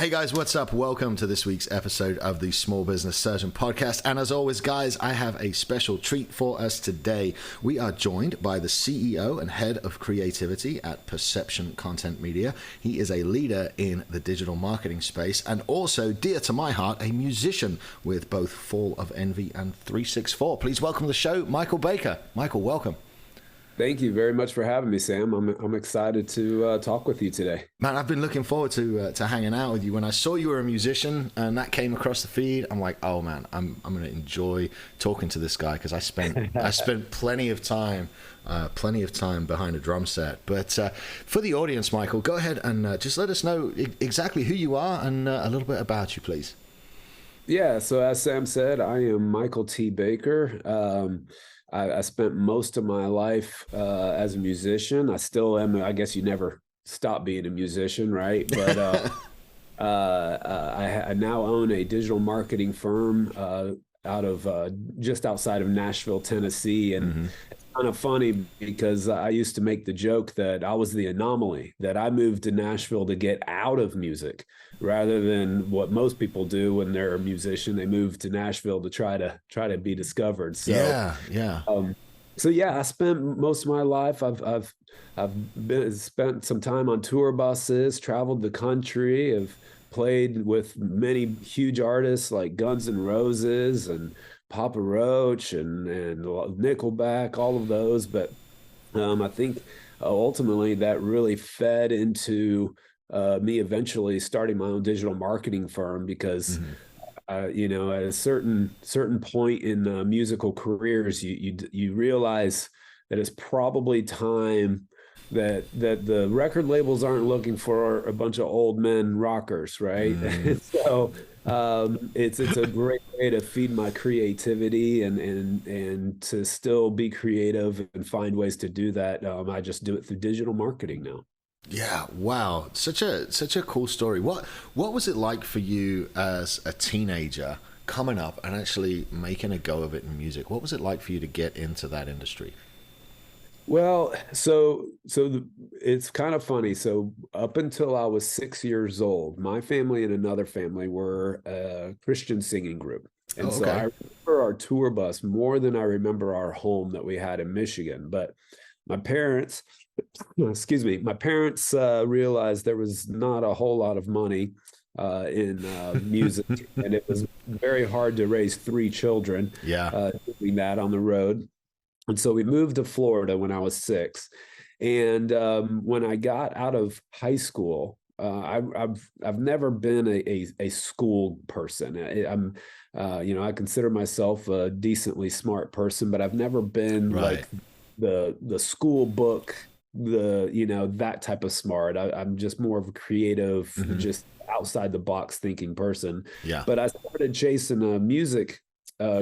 Hey guys, what's up? Welcome to this week's episode of the Small Business Surgeon Podcast. And as always, guys, I have a special treat for us today. We are joined by the CEO and head of creativity at Perception Content Media. He is a leader in the digital marketing space and also, dear to my heart, a musician with both Fall of Envy and 364. Please welcome to the show, Michael Baker. Michael, welcome. Thank you very much for having me, Sam. I'm excited to talk with you today. Man, I've been looking forward to hanging out with you. When I saw you were a musician and that came across the feed, I'm like, oh man, I'm going to enjoy talking to this guy because I spent plenty of time behind a drum set. But for the audience, Michael, go ahead and just let us know exactly who you are and a little bit about you, please. Yeah. So as Sam said, I am Michael T. Baker. I spent most of my life as a musician. I still am. I guess you never stop being a musician, right? But I now own a digital marketing firm out of just outside of Nashville, Tennessee. And it's kind of funny because I used to make the joke that I was the anomaly, that I moved to Nashville to get out of music rather than what most people do when they're a musician. They move to Nashville to try to be discovered. So, yeah. I spent most of my life. I've spent some time on tour buses, traveled the country, have played with many huge artists like Guns N' Roses and Papa Roach and Nickelback, all of those. But I think ultimately that really fed into me eventually starting my own digital marketing firm because, at a certain point in musical careers, you realize that it's probably time that the record labels aren't looking for a bunch of old men rockers, right? So it's a great way to feed my creativity and to still be creative and find ways to do that. I just do it through digital marketing now. Yeah, wow. Such a cool story. What was it like for you as a teenager coming up and actually making a go of it in music? What was it like for you to get into that industry? Well, it's kind of funny. So up until I was 6 years old, my family and another family were a Christian singing group. And so I remember our tour bus more than I remember our home that we had in Michigan. But my parents, realized there was not a whole lot of money in music, and it was very hard to raise three children doing that on the road. And so we moved to Florida when I was 6. And when I got out of high school, I've never been a school person. I consider myself a decently smart person, but I've never been like the school book, that type of smart. I'm just more of a creative, just outside the box thinking person. Yeah. But I started chasing a music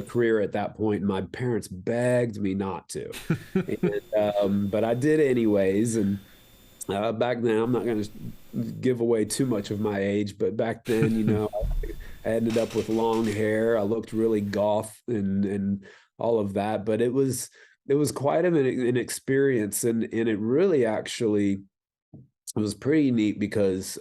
career at that point. My parents begged me not to, but I did anyways. And back then, I'm not going to give away too much of my age, but back then, I ended up with long hair. I looked really goth and all of that, but it was quite an experience, and it really actually was pretty neat because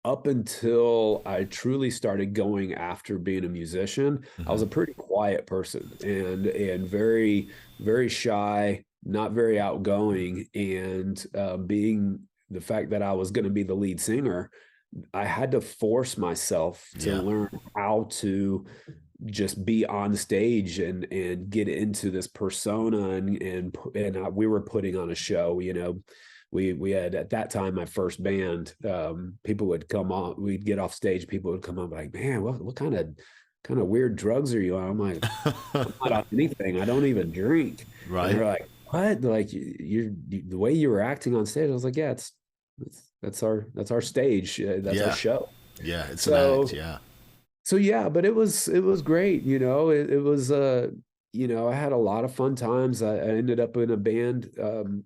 up until I truly started going after being a musician, I was a pretty quiet person and very, very shy, not very outgoing. And being the fact that I was going to be the lead singer, I had to force myself to learn how to just be on stage and get into this persona and we were putting on a show. We had at that time my first band. People would come on, we'd get off stage, people would come up like, man, what kind of weird drugs are you on? I'm like, I'm not on anything. I don't even drink. Right. And they're like, what? Like you're the way you were acting on stage. I was like, yeah, that's our stage. That's our show. Yeah, it's an act. Yeah. So yeah, but it was great. It was I had a lot of fun times. I ended up in a band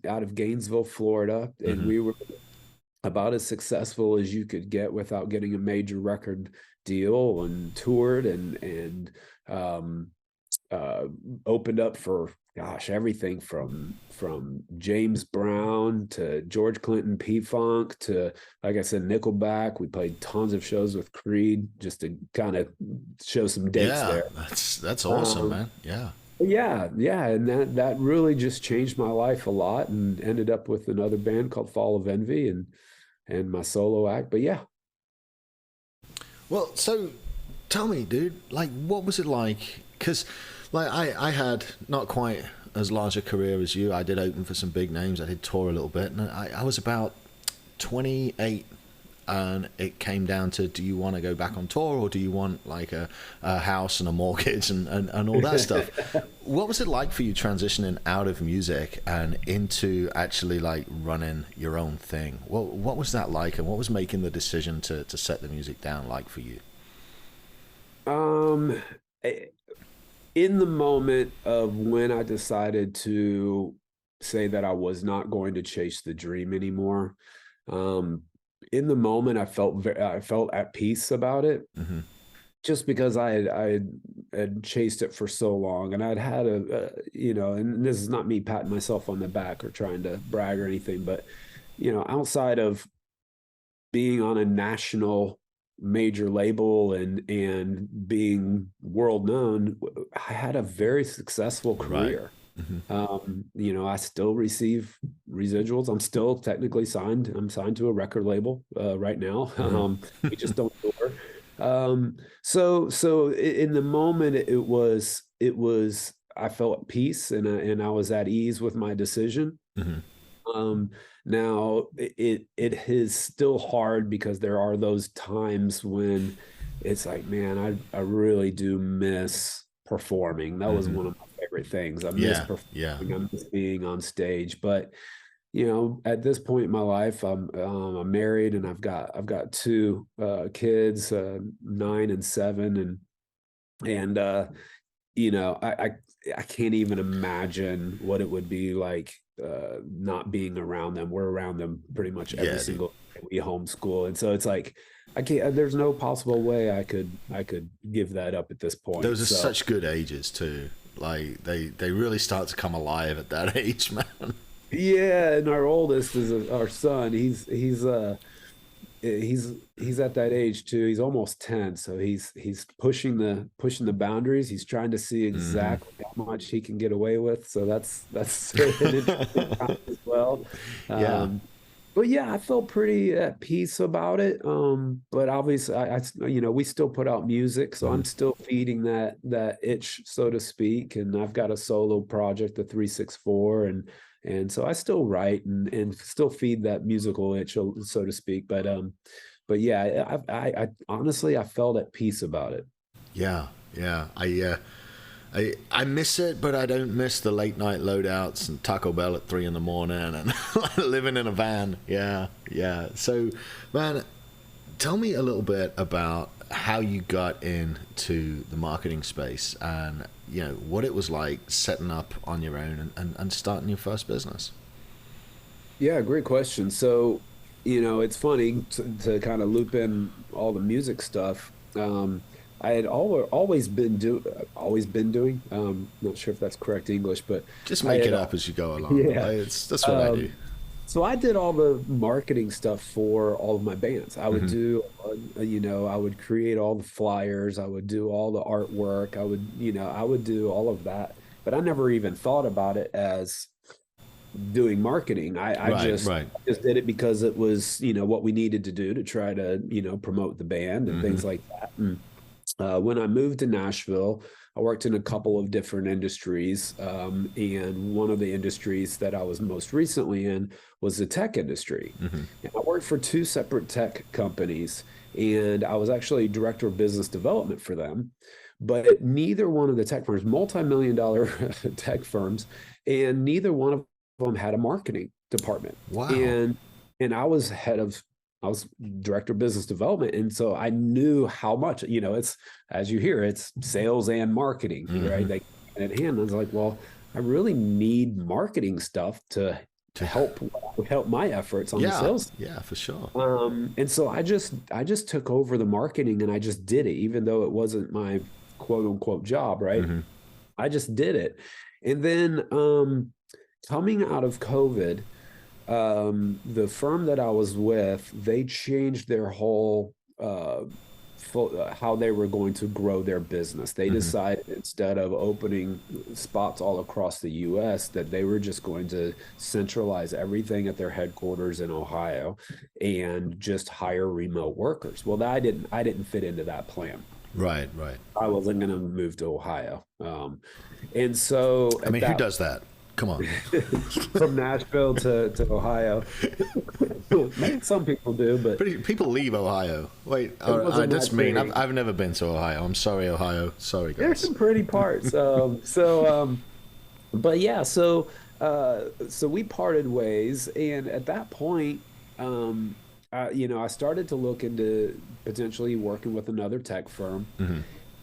out of Gainesville, Florida, and we were about as successful as you could get without getting a major record deal, and toured and uh, opened up for, gosh, everything from James Brown to George Clinton, P-Funk to, like I said, Nickelback. We played tons of shows with Creed just to kind of show some dates Yeah, there. that's awesome, Um, man. Yeah. yeah, yeah, and that really just changed my life a lot, and ended up with another band called Fall of Envy, and my solo act. But yeah. Well, so tell me, dude, like, what was it like? Because, like, I had not quite as large a career as you. I did open for some big names. I did tour a little bit, and I was about 28, and it came down to, do you want to go back on tour, or do you want like a house and a mortgage and all that stuff? What was it like for you transitioning out of music and into actually like running your own thing? What was that like, and what was making the decision to set the music down like for you? Um, eh, in the moment of when I decided to say that I was not going to chase the dream anymore, um, in the moment I felt at peace about it, Hmm. just because I had chased it for so long, and I'd had and this is not me patting myself on the back or trying to brag or anything, but outside of being on a national major label and being world known, I had a very successful Right. career. Hmm. I still receive residuals. I'm still technically signed. I'm signed to a record label right now. Hmm. We just don't tour. In the moment, it was I felt at peace, and I was at ease with my decision. Hmm. Um, Now it is still hard because there are those times when it's like, man, I really do miss performing. That was Hmm. one of my favorite things. I miss Yeah. Yeah. performing. I miss being on stage. But at this point in my life, I'm married, and I've got two kids, 9 and 7, and I can't even imagine what it would be like not being around them. We're around them pretty much every Yeah, dude. single day. We homeschool, and so it's like I can't. There's no possible way I could give that up at this point. Those are So such good ages too. Like they really start to come alive at that age, man. yeah, and our oldest is our son. He's at that age too. He's almost 10, so he's pushing the boundaries. He's trying to see Hmm. exactly how much he can get away with. So that's an interesting time as well. Yeah. Um, but yeah, I felt pretty at peace about it. But obviously, we still put out music, so Hmm. I'm still feeding that itch, so to speak. And I've got a solo project, the 364, and so I still write and still feed that musical itch, so to speak. But yeah, I honestly I felt at peace about it. Yeah. Yeah. I miss it, but I don't miss the late night loadouts and Taco Bell at 3 in the morning and living in a van. Yeah. Yeah. So, man, tell me a little bit about how you got into the marketing space, and what it was like setting up on your own and starting your first business. Yeah, great question. So, it's funny to kind of loop in all the music stuff. I had always been doing. Not sure if that's correct English, but Just I make had it up as you go along. yeah. That's what I do. Um, so I did all the marketing stuff for all of my bands. I would Hmm. do, I would create all the flyers. I would do all the artwork. I would do all of that. But I never even thought about it as doing marketing. I Right. just Right. just did it because it was, what we needed to do to try to, promote the band and Hmm. things like that. And when I moved to Nashville, I worked in a couple of different industries. And one of the industries that I was most recently in was the tech industry. Hmm. And I worked for two separate tech companies, and I was actually director of business development for them. But neither one of the tech firms, multi-million dollar tech firms, and neither one of them had a marketing department. Wow. And I was director of business development. And so I knew how much, it's, as you hear, it's sales and marketing, right? Hmm. They hand in hand. I was like, well, I really need marketing stuff to To help my efforts on the Yeah. sales. Yeah, for sure. And so I just took over the marketing, and I just did it, even though it wasn't my quote unquote job, right? Hmm. I just did it. And then coming out of COVID, the firm that I was with, they changed their whole how they were going to grow their business. They Hmm. decided instead of opening spots all across the US, that they were just going to centralize everything at their headquarters in Ohio and just hire remote workers. Well, I didn't fit into that plan. Right, right. I wasn't going to move to Ohio. And so I at mean, who that does that? Come on. from Nashville to Ohio. Maybe some people do, but People leave Ohio. Wait, it wasn't my that's mean. thing. I've never been to Ohio. I'm sorry, Ohio. Sorry, There's guys. some pretty parts. But yeah, so we parted ways, and at that point, I started to look into potentially working with another tech firm. Hmm.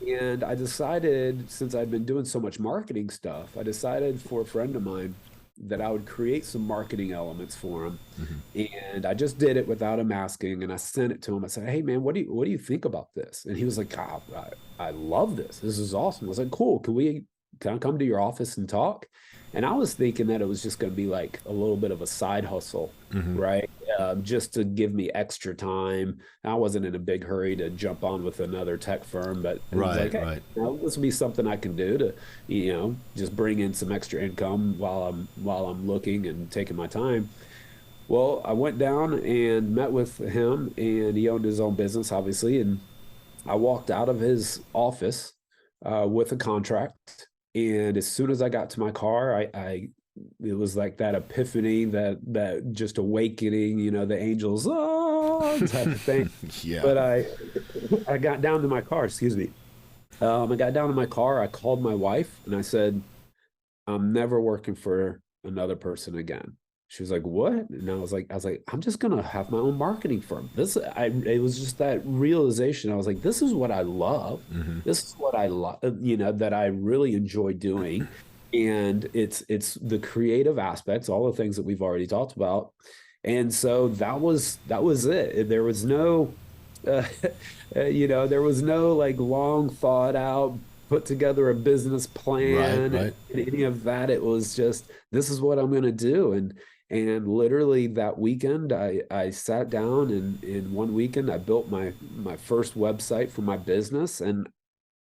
And I decided, since I'd been doing so much marketing stuff, I decided for a friend of mine that I would create some marketing elements for him. Hmm. And I just did it without him asking. And I sent it to him. I said, "Hey man, what do you think about this?" And he was like, I love this. This is awesome. I was like, "Cool. Can I come to your office and talk?" And I was thinking that it was just going to be like a little bit of a side hustle, Hmm. right? Just to give me extra time. I wasn't in a big hurry to jump on with another tech firm, but it was like, Right, hey, right. this will be something I can do to, just bring in some extra income while I'm looking and taking my time. Well, I went down and met with him, and he owned his own business, obviously, and I walked out of his office with a contract. And as soon as I got to my car, it was like that epiphany, that just awakening, the angels, type of thing. Yeah. But I got down to my car, excuse me. I got down to my car, I called my wife and I said, "I'm never working for another person again." She was like, "What?" And I was like, "I'm just gonna have my own marketing firm." It was just that realization. I was like, "This is what I love. Hmm. This is what I love, that I really enjoy doing." And it's the creative aspects, all the things that we've already talked about. And so that was it. Uh, there was no like long thought out, put together a business Right, plan right. and any of that. It was just, this is what I'm going to do. And literally that weekend, I sat down, and in one weekend I built my first website for my business, and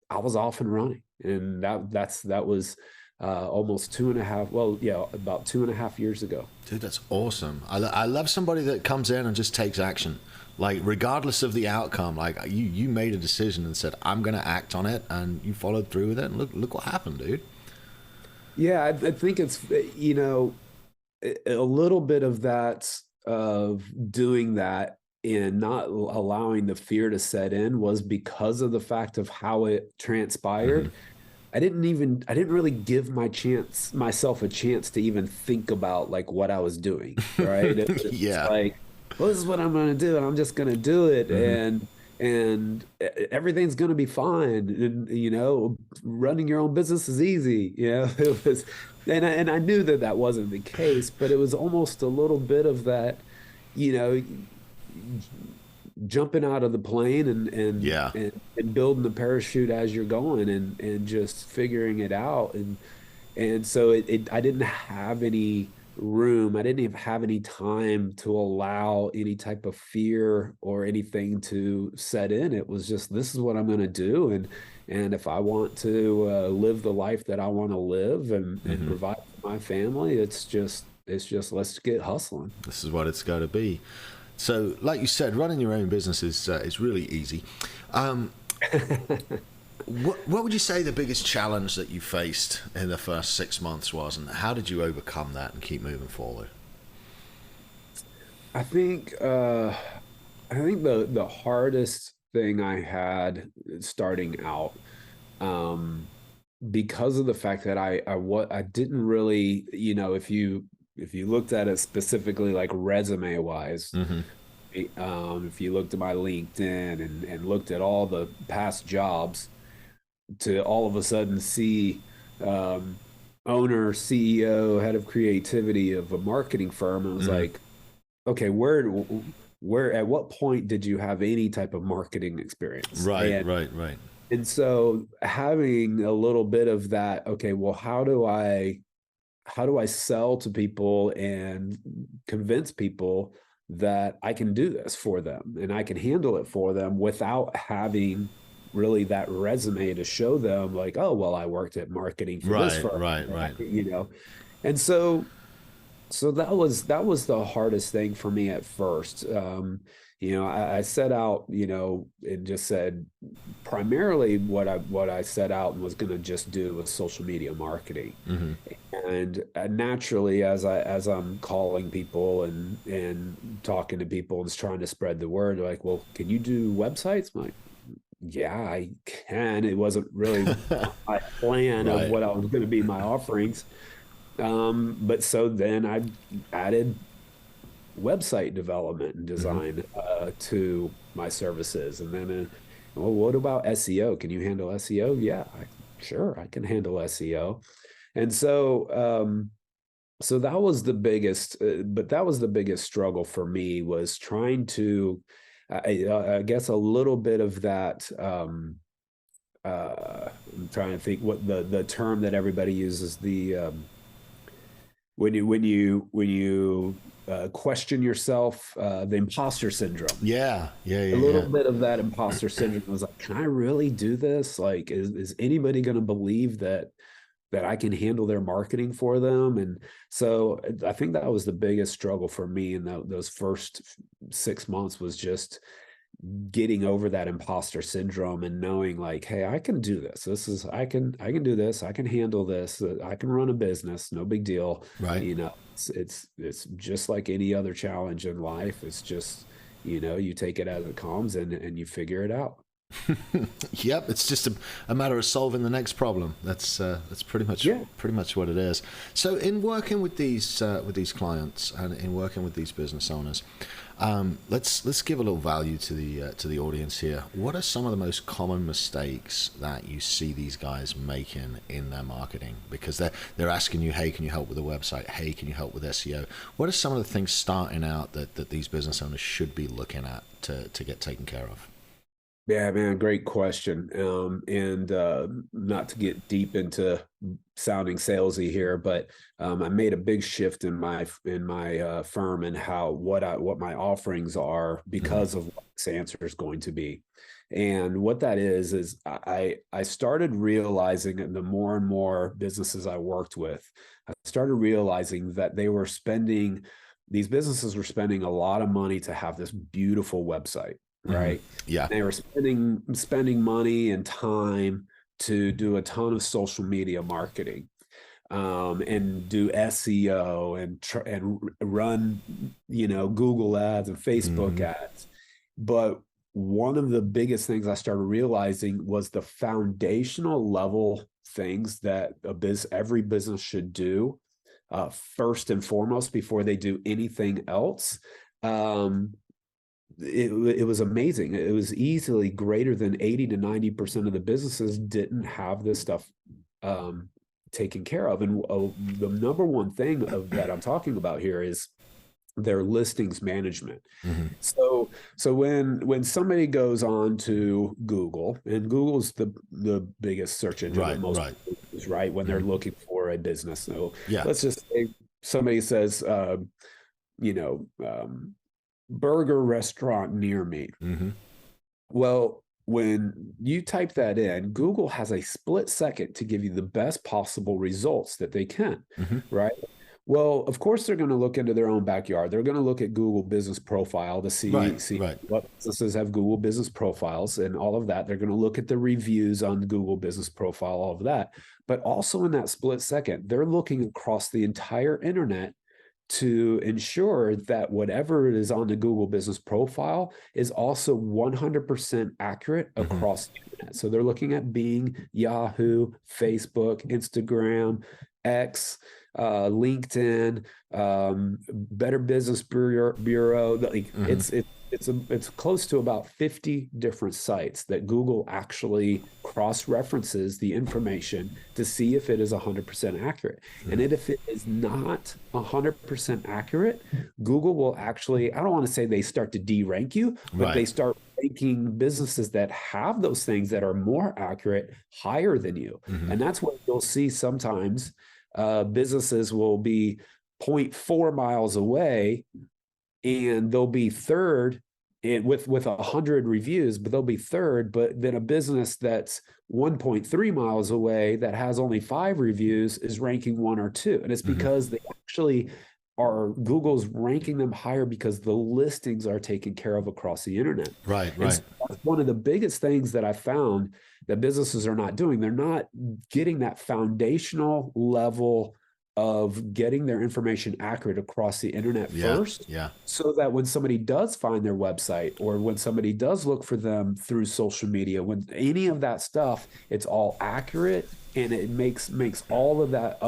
I was off and running. And that was almost two and a half, well, yeah, about 2.5 years ago. Dude, that's awesome. I love somebody that comes in and just takes action. Like, regardless of the outcome, like you made a decision and said, I'm going to act on it, and you followed through with it. And look what happened, dude. Yeah, I think it's, a little bit of that, of doing that and not allowing the fear to set in, was because of the fact of how it Hmm. transpired. I didn't really give myself a chance to even think about like what I was doing, right? It was just Yeah. like, well, this is what I'm going to do, and I'm just going to do it, Hmm. and everything's going to be fine. And running your own business is easy. It was, and I knew that that wasn't the case, but it was almost a little bit of that, you know, jumping out of the plane Yeah. and building the parachute as you're going, and just figuring it out. And so I didn't have any room. I didn't even have any time to allow any type of fear or anything to set in. It was just, this is what I'm going to do. And if I want to live the life that I want to live, and Hmm. provide for my family, it's just let's get hustling. This is what it's got to be. So, like you said, running your own business is really easy. Um, what would you say the biggest challenge that you faced in the first 6 months was, and how did you overcome that and keep moving forward? I think the hardest thing I had starting out, um, because of the fact that I didn't really, if you looked at it specifically like resume wise, Hmm. if you looked at my LinkedIn and looked at all the past jobs, to all of a sudden see, um, owner, CEO, head of creativity of a marketing firm, it was Hmm. like, okay, where at what point did you have any type of marketing experience? Right, And right, right. And so having a little bit of that, okay, well, how do I sell to people and convince people that I can do this for them and I can handle it for them without having really that resume to show them like, oh, well, I worked at marketing for this Right, firm, right, right. And so that was the hardest thing for me at first. I set out, and just said primarily what I set out and was going to just do was social media marketing. Hmm. And naturally, as I'm calling people and talking to people and just trying to spread the word, like, well, can you do websites? I'm like, yeah, I can. It wasn't really my plan of Right. what I was going to be my offerings. But so then I added website development and Hmm. design to my services. And then, well, what about SEO? Can you handle SEO? Yeah, sure, I can handle SEO. And so that was the biggest, but that was the biggest struggle for me was trying to, I guess, a little bit of that. I'm trying to think what the term that everybody uses, the when you question yourself, the imposter syndrome. Yeah, yeah, A yeah, little yeah. bit of that imposter syndrome was like, can I really do this? Like, is anybody going to believe that I can handle their marketing for them? And so I think that was the biggest struggle for me in those first 6 months was just getting over that imposter syndrome and knowing like, hey, I can do this. I can do this. I can handle this. I can run a business. No big deal. Right. It's just like any other challenge in life. It's just, you take it as it comes and you figure it out. Yep, it's just a matter of solving the next problem. That's Yeah. pretty much what it is. So, in working with these clients and in working with these business owners, let's give a little value to the audience here. What are some of the most common mistakes that you see these guys making in their marketing? Because they're asking you, hey, can you help with a website? Hey, can you help with SEO? What are some of the things starting out that these business owners should be looking at to get taken care of? Yeah, man, great question. And not to get deep into sounding salesy here, but I made a big shift in my firm and how what my offerings are Hmm. because of what this answer is going to be. And what that is I started realizing, and the more and more businesses I worked with, I started realizing that these businesses were spending a lot of money to have this beautiful website, Hmm. right? Yeah. They were spending money and time to do a ton of social media marketing, and do SEO and run, Google ads and Facebook Hmm. ads. But one of the biggest things I started realizing was the foundational level things that every business should do, first and foremost before they do anything else. Um, it was amazing. It was easily greater than 80 to 90% of the businesses didn't have this stuff um, taken care of. And the number one thing of that I'm talking about here is their listings management. Hmm. So when somebody goes on to Google, and Google's the biggest search engine that Right, most right. people use, right, when they're Hmm. looking for a business. So Yeah. let's just say somebody says, you know, um, burger restaurant near me. Hmm. Well, when you type that in, Google has a split second to give you the best possible results that they can, Hmm. right? Well, of course, they're going to look into their own backyard. They're going to look at Google Business Profile to Right, see right. what businesses have Google Business Profiles and all of that. They're going to look at the reviews on Google Business Profile, all of that. But also in that split second, they're looking across the entire internet to ensure that whatever it is on the Google Business Profile is also 100% accurate Hmm. across the internet. So they're looking at Bing, Yahoo, Facebook, Instagram, X. LinkedIn, Better Business Bureau. Like it's close to about 50 different sites that Google actually cross-references the information to see if it is 100% accurate. And if it is not 100% accurate, Google will actually, I don't want to say they start to de-rank you, but they start ranking businesses that have those things that are more accurate higher than you. And that's what you'll see sometimes. Businesses will be 0.4 miles away and they'll be third with 100 reviews, but they'll be third. But then a business that's 1.3 miles away that has only 5 reviews is ranking 1 or 2. And it's because they actually are, Google's ranking them higher because the listings are taken care of across the internet. Right. So that's one of the biggest things that I found that businesses are not doing. They're not getting that foundational level of getting their information accurate across the internet first. So that when somebody does find their website or when somebody does look for them through social media, when any of that stuff, it's all accurate, and it makes all of that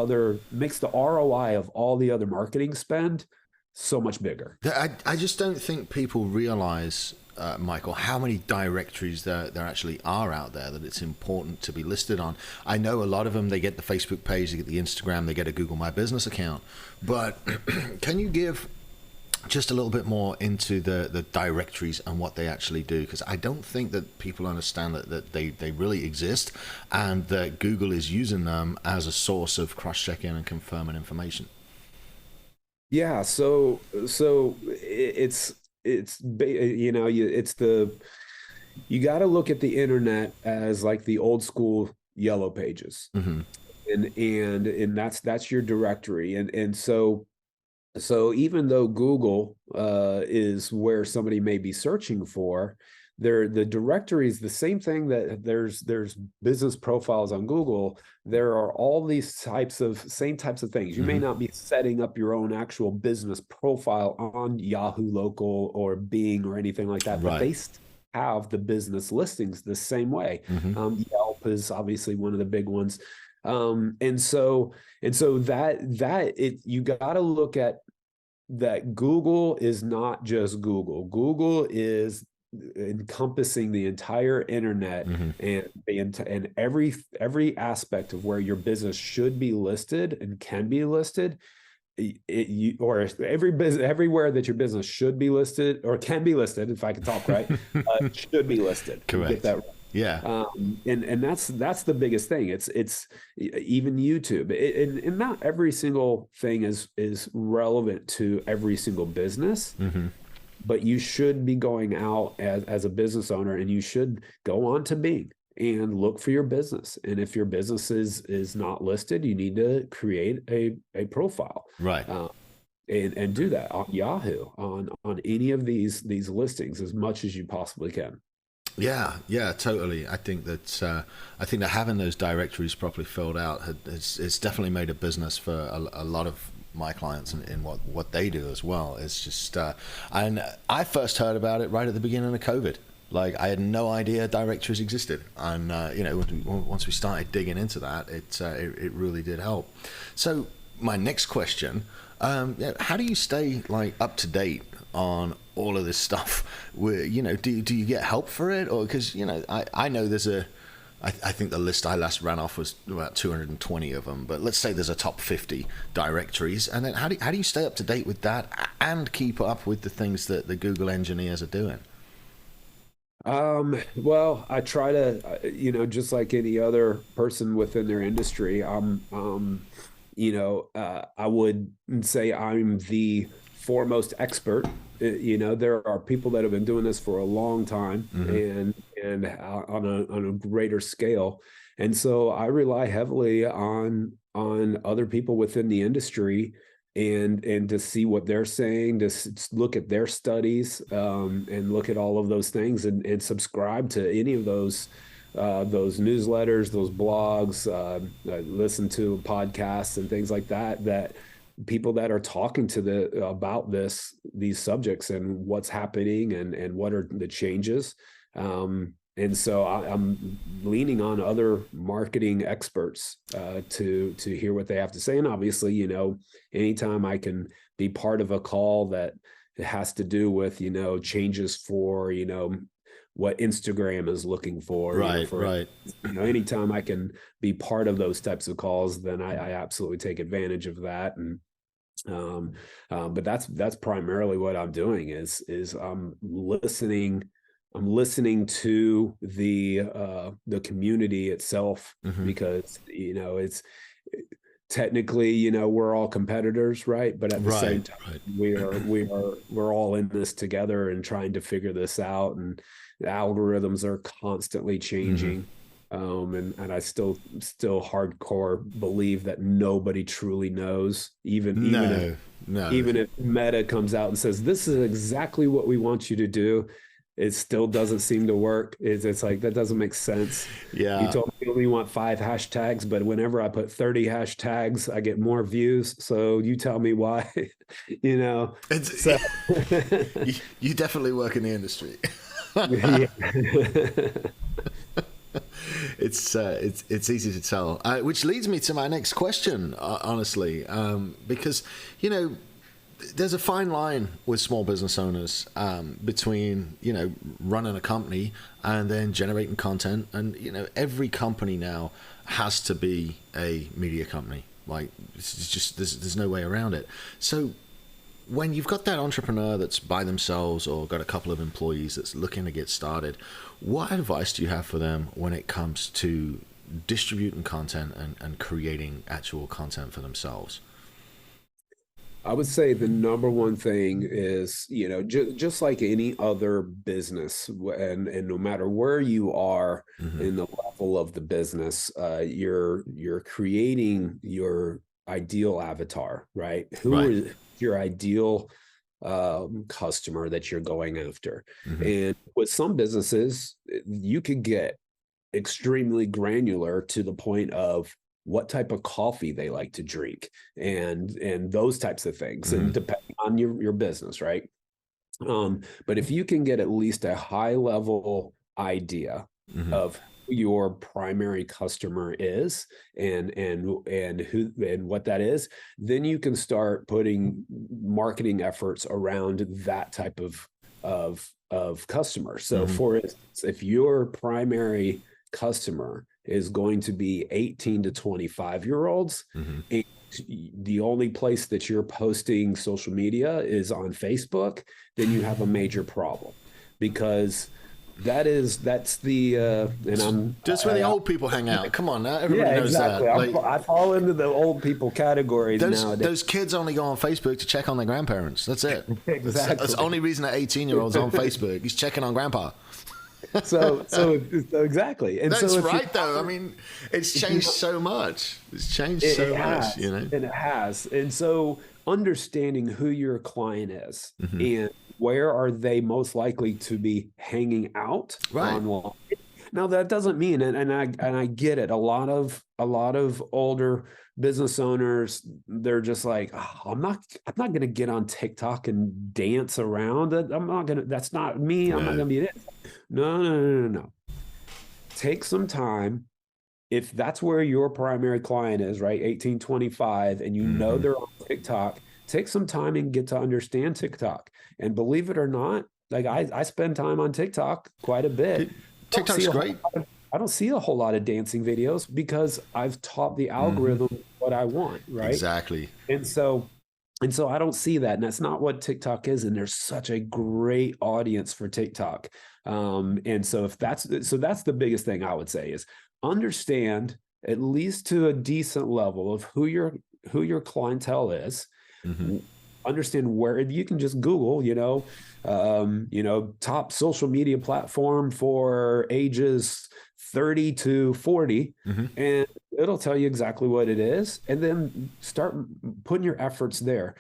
makes the ROI of all the other marketing spend so much bigger. I just don't think people realize, Michael, how many directories there actually are out there that it's important to be listed on. I know a lot of them, they get the Facebook page, they get the Instagram, they get a Google My Business account. But can you give just a little bit more into the directories and what they actually do? Because I don't think that people understand that they really exist and that Google is using them as a source of cross-checking and confirming information. Yeah, so it's you got to look at the internet as like the old school yellow pages, and that's your directory, and so even though Google is where somebody may be searching for, the directory is the same thing. That there's business profiles on Google. There are all these same types of things. You may not be setting up your own actual business profile on Yahoo Local or Bing or anything like that, but they have the business listings the same way. Yelp is obviously one of the big ones. And so you got to look at that. Google is not just Google. Google is encompassing the entire internet, and every aspect of where your business should be listed and can be listed. Everywhere that your business should be listed or can be listed, if I can talk right, should be listed. Correct. Get that right. Yeah. And that's the biggest thing. It's even YouTube, and not every single thing is relevant to every single business. But you should be going out as a business owner, and you should go on to Bing and look for your business. And if your business is not listed, you need to create a profile. And do that on Yahoo, on any of these listings as much as you possibly can. Yeah, totally. I think that having those directories properly filled out it's definitely made a business for a lot of my clients in what they do as well. It's just and I first heard about it right at the beginning of COVID. Like, I had no idea directories existed, and once we started digging into that, it really did help. So my next question, how do you stay like up to date on all of this stuff? Do you get help for it? Or because I know there's I think the list I last ran off was about 220 of them, but let's say there's a top 50 directories, and then how do you stay up to date with that and keep up with the things that the Google engineers are doing? Well, I try to, just like any other person within their industry, I would say I'm the foremost expert. There are people that have been doing this for a long time, and on a greater scale. And so I rely heavily on other people within the industry and to see what they're saying, to look at their studies, and look at all of those things, and subscribe to any of those newsletters, those blogs, listen to podcasts and things like that people that are talking about these subjects and what's happening and what are the changes. And so I'm leaning on other marketing experts to hear what they have to say. And obviously, anytime I can be part of a call that has to do with, changes for, what Instagram is looking for, Right, right. anytime I can be part of those types of calls, then I absolutely take advantage of that. And but that's primarily what I'm doing is I'm listening to the community itself, Hmm. because it's technically, we're all competitors, right? But at the Right, same time, right. we're all in this together and trying to figure this out. And the algorithms are constantly Hmm. changing. And I still hardcore believe that nobody truly knows, No, no. even if Meta comes out and says this is exactly what we want you to do, it still doesn't seem to work. It's like, that doesn't make sense. You Yeah. told me you only want 5 hashtags, but whenever I put 30 hashtags, I get more views. So you tell me why, you know. It's, So you definitely work in the industry. yeah. It's easy to tell, which leads me to my next question. Honestly, because there's a fine line with small business owners between running a company and then generating content, and every company now has to be a media company. Like, it's just there's no way around it. So when you've got that entrepreneur that's by themselves or got a couple of employees that's looking to get started, what advice do you have for them when it comes to distributing content and creating actual content for themselves? I would say the number one thing is, just like any other business, and no matter where you are Hmm. in the level of the business, you're creating your ideal avatar, right? Who Right. is your ideal customer that you're going after? Hmm. And with some businesses, you could get extremely granular to the point of what type of coffee they like to drink, and those types of things, Hmm. and depending on your business, right? But if you can get at least a high level idea Hmm. of who your primary customer is, and what that is, then you can start putting marketing efforts around that type of customer. So Hmm. for instance, if your primary customer is going to be 18 to 25-year-olds, Hmm. and the only place that you're posting social media is on Facebook, then you have a major problem, because that's the and Just where the old people hang out. Come on now, everybody yeah, knows exactly. that. Like, I fall into the old people categories nowadays. those kids only go on Facebook to check on their grandparents. That's it. That's the Exactly. only reason that 18-year-old's on Facebook. He's checking on grandpa. So exactly. And That's so if you right, though. I mean, it's if you changed so much. It's changed it so has, much, you know? and it has. And so understanding who your client is Hmm. and where are they most likely to be hanging out Right. online. Now that doesn't mean, and I get it. A lot of older business owners, they're just like, "Oh, I'm not going to get on TikTok and dance around. I'm not going to. That's not me. I'm not No. going to be this." No, no, no, no, no. Take some time, if that's where your primary client is, right? 1825, and Hmm. they're on TikTok, take some time and get to understand TikTok. And believe it or not, like I spend time on TikTok quite a bit. I don't see TikTok's a whole great. lot of, I don't see a whole lot of dancing videos because I've taught the Hmm. algorithm what I want, right? Exactly. And so I don't see that. And that's not what TikTok is. And there's such a great audience for TikTok. And so that's the biggest thing I would say is understand, at least to a decent level, of who your clientele is. Hmm. Understand where you can just Google, top social media platform for ages 30 to 40, Hmm. and it'll tell you exactly what it is, and then start putting your efforts there.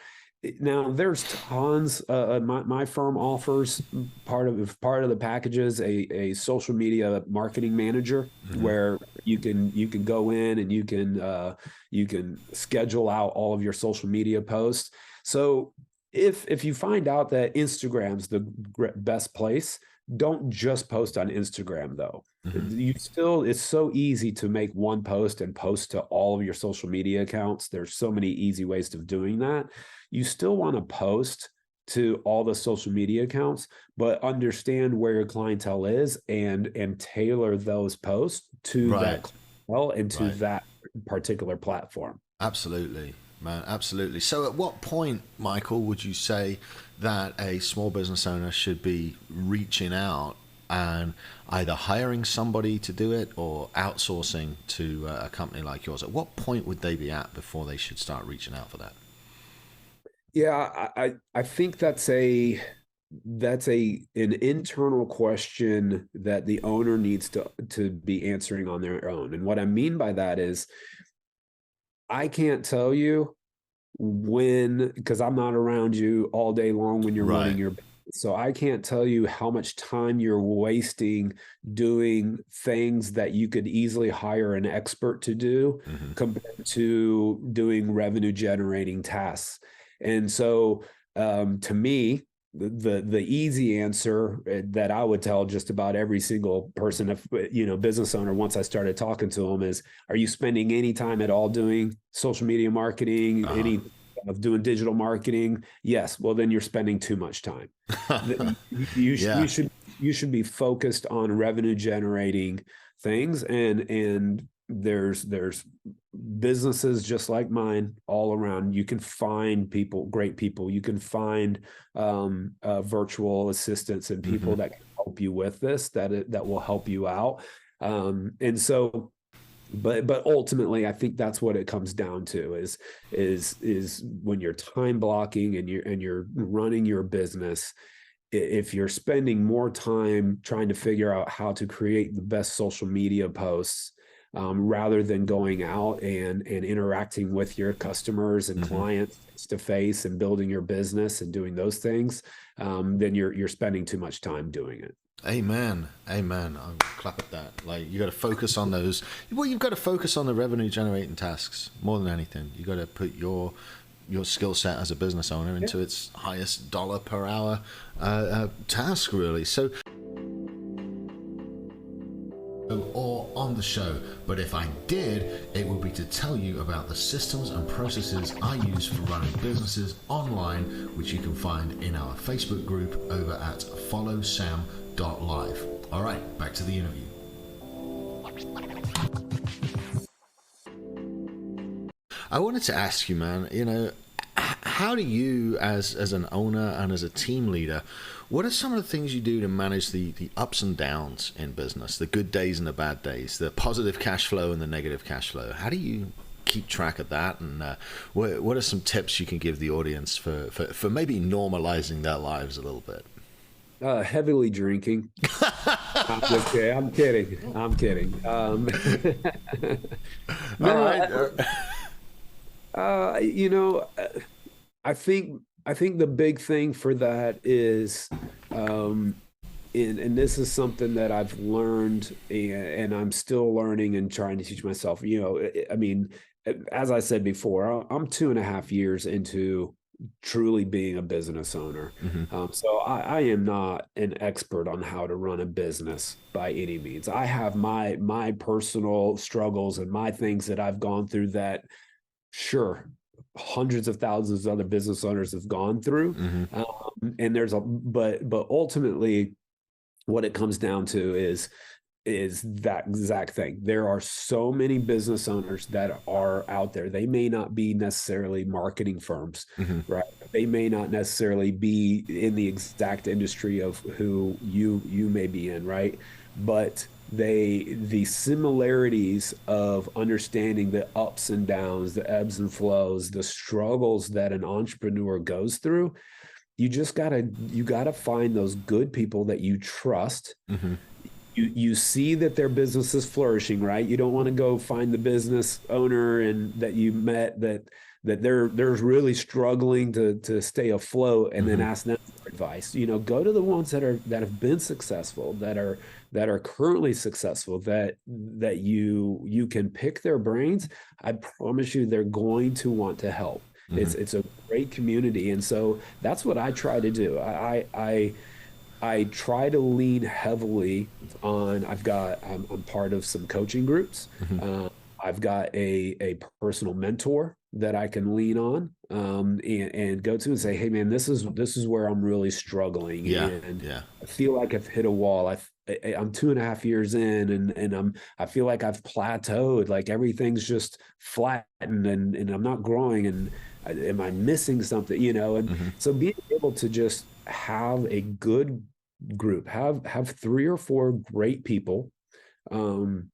Now, there's tons. My firm offers part of the packages a social media marketing manager, Hmm. where you can go in and you can schedule out all of your social media posts. So if you find out that Instagram's the best place, Don't just post on Instagram though. Hmm. It's so easy to make one post and post to all of your social media accounts. There's so many easy ways of doing that. You still want to post to all the social media accounts, but understand where your clientele is and tailor those posts to Right. that clientele and to Right. that particular platform. Absolutely, man. Absolutely. So, at what point, Michael, would you say that a small business owner should be reaching out and either hiring somebody to do it or outsourcing to a company like yours? At what point would they be at before they should start reaching out for that? Yeah, I think that's an internal question that the owner needs to be answering on their own. And what I mean by that is I can't tell you when, because I'm not around you all day long when you're running Right. your business. So I can't tell you how much time you're wasting doing things that you could easily hire an expert to do Hmm. compared to doing revenue generating tasks. And so to me, the easy answer that I would tell just about every single person, if business owner, once I started talking to them, is: are you spending any time at all doing social media marketing, Uh-huh. any of doing digital marketing? Yes. Well, then you're spending too much time. You Yeah. should be focused on revenue generating things, and there's businesses just like mine all around. You can find people, great people. You can find virtual assistants and Hmm. people that can help you with this, that will help you out. And so, but ultimately, I think that's what it comes down to is when you're time blocking and you're running your business. If you're spending more time trying to figure out how to create the best social media posts, rather than going out and interacting with your customers and Hmm. clients face to face and building your business and doing those things, then you're spending too much time doing it. Amen. Amen. I'll clap at that. Like, you got to focus on those. Well, you've got to focus on the revenue generating tasks more than anything. You got to put your skill set as a business owner Yeah. into its highest dollar per hour task, really. So, or on the show, but if I did, it would be to tell you about the systems and processes I use for running businesses online, which you can find in our Facebook group over at FollowSam.live. All right, back to the interview. I wanted to ask you, man, how do you, as an owner and as a team leader, what are some of the things you do to manage the ups and downs in business, the good days and the bad days, the positive cash flow and the negative cash flow? How do you keep track of that? And what are some tips you can give the audience for maybe normalizing their lives a little bit? Heavily drinking. I'm just kidding. I'm kidding. I'm kidding. All No, right. uh, you know, I think the big thing for that is, um, and this is something that I've learned and I'm still learning and trying to teach myself. I mean, as I said before, I'm 2.5 years into truly being a business owner. Hmm. So I am not an expert on how to run a business by any means. I have my personal struggles and my things that I've gone through that, sure, hundreds of thousands of other business owners have gone through. Hmm. And but ultimately, what it comes down to is that exact thing. There are so many business owners that are out there. They may not be necessarily marketing firms, Hmm. right? They may not necessarily be in the exact industry of who you may be in, right? But the similarities of understanding the ups and downs, the ebbs and flows, the struggles that an entrepreneur goes through, you gotta find those good people that you trust. Hmm. You see that their business is flourishing, right? You don't want to go find the business owner and that you met that they're really struggling to stay afloat, and then Hmm. ask them for advice. Go to the ones that have been successful, that are currently successful, that you can pick their brains. I promise you they're going to want to help. Hmm. It's a great community, and so that's what I try to do. I I try to lean heavily on, I'm part of some coaching groups. Hmm. Uh, I've got a personal mentor that I can lean on, and go to and say, hey man, this is where I'm really struggling, Yeah, and yeah. I feel like I've hit a wall. I'm 2.5 years in, and I feel like I've plateaued, like everything's just flattened, and I'm not growing, and am I missing something, And Hmm. so being able to just have a good group, have 3 or 4 great people, um,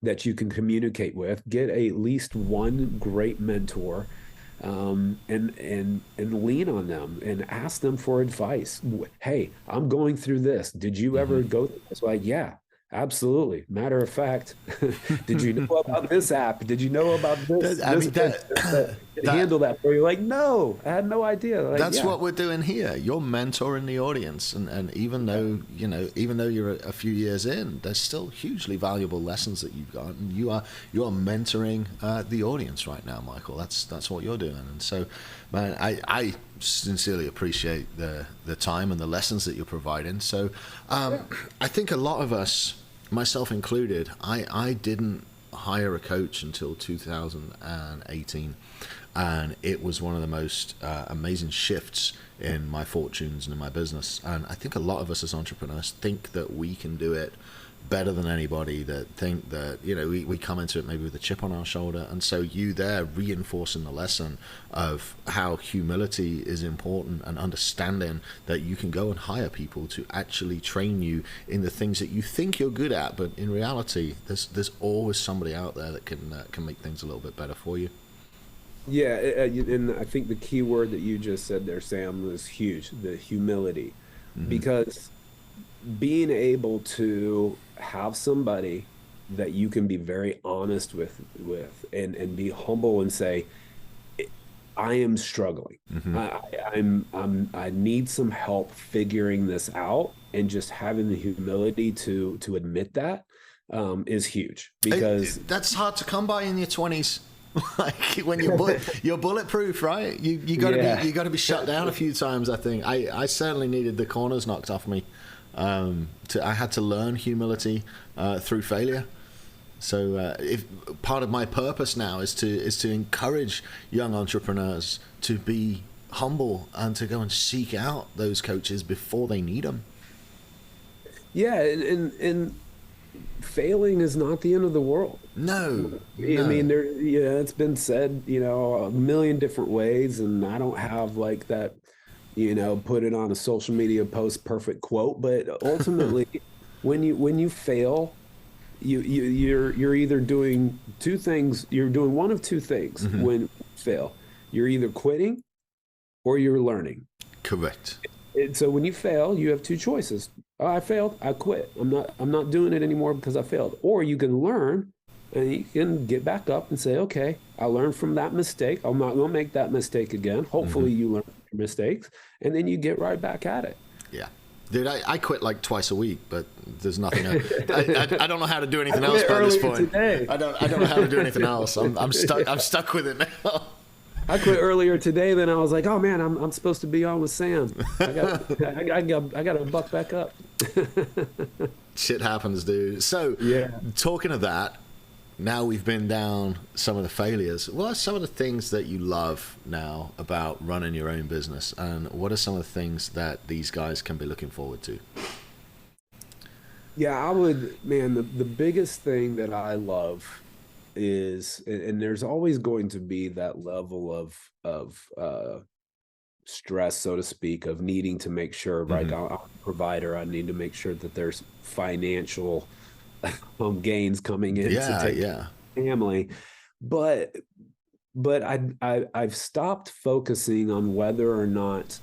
that you can communicate with, get at least one great mentor, and lean on them and ask them for advice. Hey, I'm going through this. Did you Hmm. ever go through this? Like, yeah, absolutely. Matter of fact, did you know about this app? Did you know about this I this mean business that can that handle that for you? Like, no, I had no idea. Like, that's yeah. what we're doing here. You're mentoring the audience, and even though you're a few years in, there's still hugely valuable lessons that you've got, and you are mentoring the audience right now, Michael. That's what you're doing, and so, man, I sincerely appreciate the time and the lessons that you're providing. So, I think a lot of us, myself included, I didn't hire a coach until 2018, and it was one of the most amazing shifts in my fortunes and in my business. And I think a lot of us as entrepreneurs think that we can do it better than anybody, that think that we come into it maybe with a chip on our shoulder. And so you there reinforcing the lesson of how humility is important, and understanding that you can go and hire people to actually train you in the things that you think you're good at, but in reality there's always somebody out there that can make things a little bit better for you. Yeah, and I think the key word that you just said there, Sam, was huge, the humility. Hmm. Because being able to have somebody that you can be very honest with, and be humble and say, I am struggling. Hmm. I need some help figuring this out, and just having the humility to admit that, is huge, because That's hard to come by in your 20s. Like when you're bulletproof, right? You got to yeah. be shut down a few times. I think I certainly needed the corners knocked off me. I had to learn humility through failure. So if part of my purpose now is to encourage young entrepreneurs to be humble and to go and seek out those coaches before they need them. Yeah, and failing is not the end of the world. No, I no. mean, yeah, it's been said, a million different ways, and I don't have like that, put it on a social media post perfect quote, but ultimately, when you fail, you're either doing two things. You're doing one of two things Hmm. when you fail. You're either quitting or you're learning. Correct. And so when you fail, you have two choices. Oh, I failed. I quit. I'm not doing it anymore because I failed. Or you can learn, and you can get back up and say, okay, I learned from that mistake. I'm not going to make that mistake again. Hmm. Hopefully you learn from your mistakes, and then you get right back at it. Yeah. Dude, I quit like twice a week, but there's nothing. I don't know how to do I anything else quit by this earlier point. today. I don't know how to do anything else. I'm stuck. I'm stuck with it now. I quit earlier today. Then I was like, oh man, I'm supposed to be on with Sam. I got to buck back up. Shit happens, dude. So, Yeah. talking of that, now we've been down some of the failures. What are some of the things that you love now about running your own business, and what are some of the things that these guys can be looking forward to? Yeah, I would, man, the biggest thing that I love is, and there's always going to be that level of stress, so to speak, of needing to make sure, right? Hmm. I'm a provider. I need to make sure that there's financial gains coming in to Yeah, take care yeah. of the family. But I've stopped focusing on whether or not,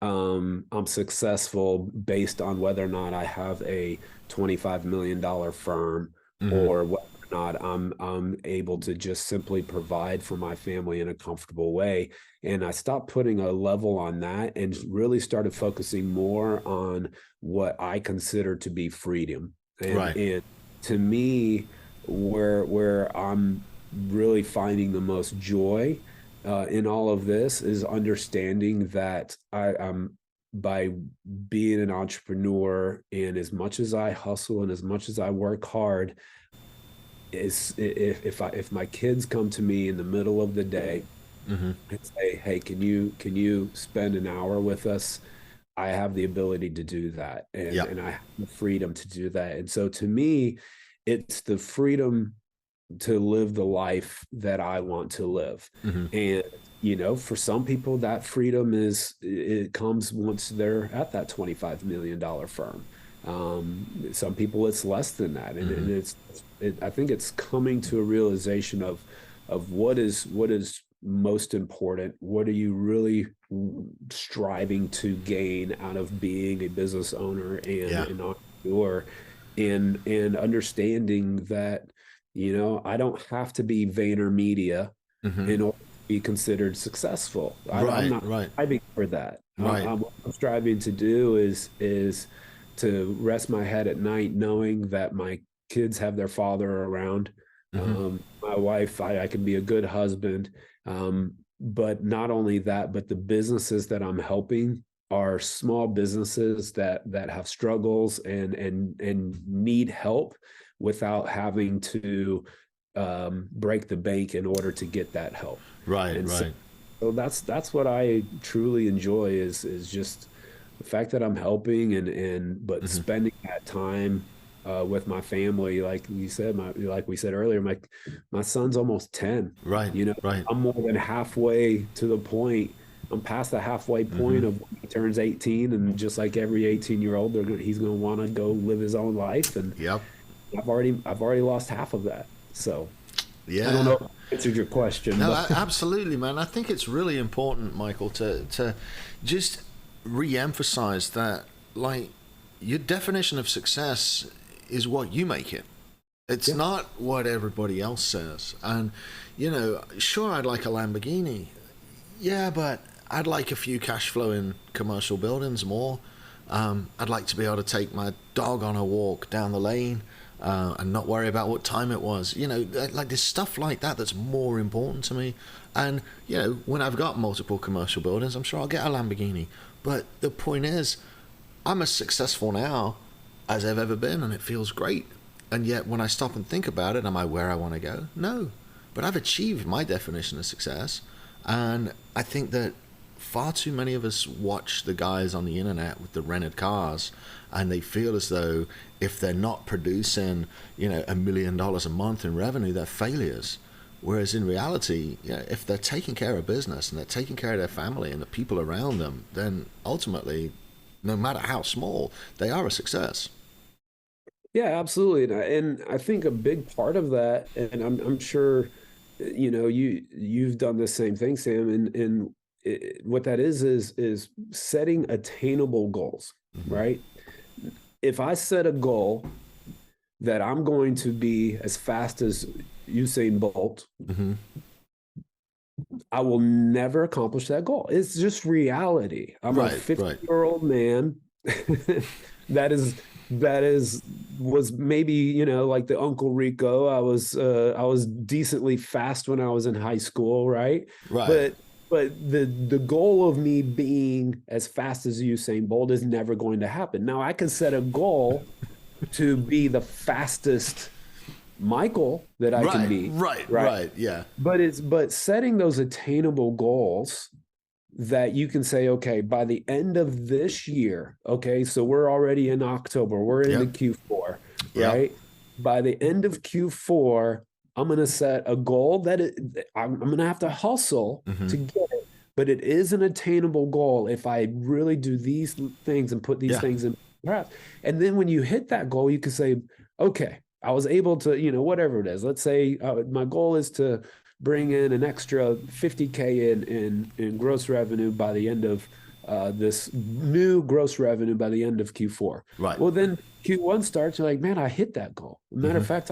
I'm successful based on whether or not I have a $25 million firm, Hmm. or whether or not I'm able to just simply provide for my family in a comfortable way. And I stopped putting a level on that, and really started focusing more on what I consider to be freedom. And Right. and to me, where I'm really finding the most joy, in all of this, is understanding that I'm by being an entrepreneur, and as much as I hustle and as much as I work hard, is if my kids come to me in the middle of the day Hmm. and say, "Hey, can you spend an hour with us?" I have the ability to do that, and Yeah. I have the freedom to do that. And so to me, it's the freedom to live the life that I want to live. Hmm. And for some people, that freedom it comes once they're at that $25 million firm. Some people it's less than that, and Hmm. I think it's coming to a realization of what is most important. What are you really striving to gain out of being a business owner and Yeah. an entrepreneur, and understanding that I don't have to be VaynerMedia Hmm. in order to be considered successful. I'm Right. not Right. striving for that. Right. What I'm striving to do is to rest my head at night knowing that my kids have their father around. Hmm. My wife, I can be a good husband. But not only that, but the businesses that I'm helping are small businesses that have struggles and need help without having to break the bank in order to get that help. Right. And so, Right. so that's what I truly enjoy is just the fact that I'm helping but Hmm. spending that time with my family. Like you said, like we said earlier, my son's almost 10. Right. You know, Right. I'm more than halfway to the point. I'm past the halfway Hmm. point of when he turns 18, and just like every 18-year-old, he's going to want to go live his own life. And Yep. I've already lost half of that. So I don't Yeah. know if I answered your question, No, but absolutely, man. I think it's really important, Michael, to just re-emphasize that, like, your definition of success is what you make it. It's yeah, not what everybody else says. And, sure, I'd like a Lamborghini. Yeah, but I'd like a few cash flowing commercial buildings more. I'd like to be able to take my dog on a walk down the lane and not worry about what time it was. Like there's stuff like that that's more important to me. And, when I've got multiple commercial buildings, I'm sure I'll get a Lamborghini. But the point is, I'm as successful now as I've ever been, and it feels great. And yet, when I stop and think about it, am I where I want to go? No. But I've achieved my definition of success. And I think that far too many of us watch the guys on the internet with the rented cars, and they feel as though if they're not producing, $1 million a month in revenue, they're failures. Whereas in reality, if they're taking care of business and they're taking care of their family and the people around them, then ultimately, no matter how small, they are a success. yeah, absolutely. And I think a big part of that, and I'm sure you've done the same thing, Sam. And what that is setting attainable goals, Hmm. right? If I set a goal that I'm going to be as fast as Usain Bolt, Hmm. I will never accomplish that goal. It's just reality. I'm a Right, right. 50-year-old man that is was maybe, like the Uncle Rico. I was decently fast when I was in high school, right? Right. But the goal of me being as fast as Usain Bolt is never going to happen. Now I can set a goal to be the fastest Michael that I can Right, be, right, right? right. Yeah. But setting those attainable goals that you can say, okay, by the end of this year, okay, so we're already in October, we're into Yep. Q4, Yep. right? By the end of Q4, I'm going to set a goal I'm going to have to hustle Hmm. to get it, but it is an attainable goal if I really do these things and put these Yeah. things in practice. And then when you hit that goal, you can say, okay, I was able to, whatever it is. Let's say my goal is to bring in an extra 50K in gross revenue by the end of this new gross revenue by the end of Q4. Right. Well, then Q1 starts. You're like, man, I hit that goal. Matter of Hmm. fact,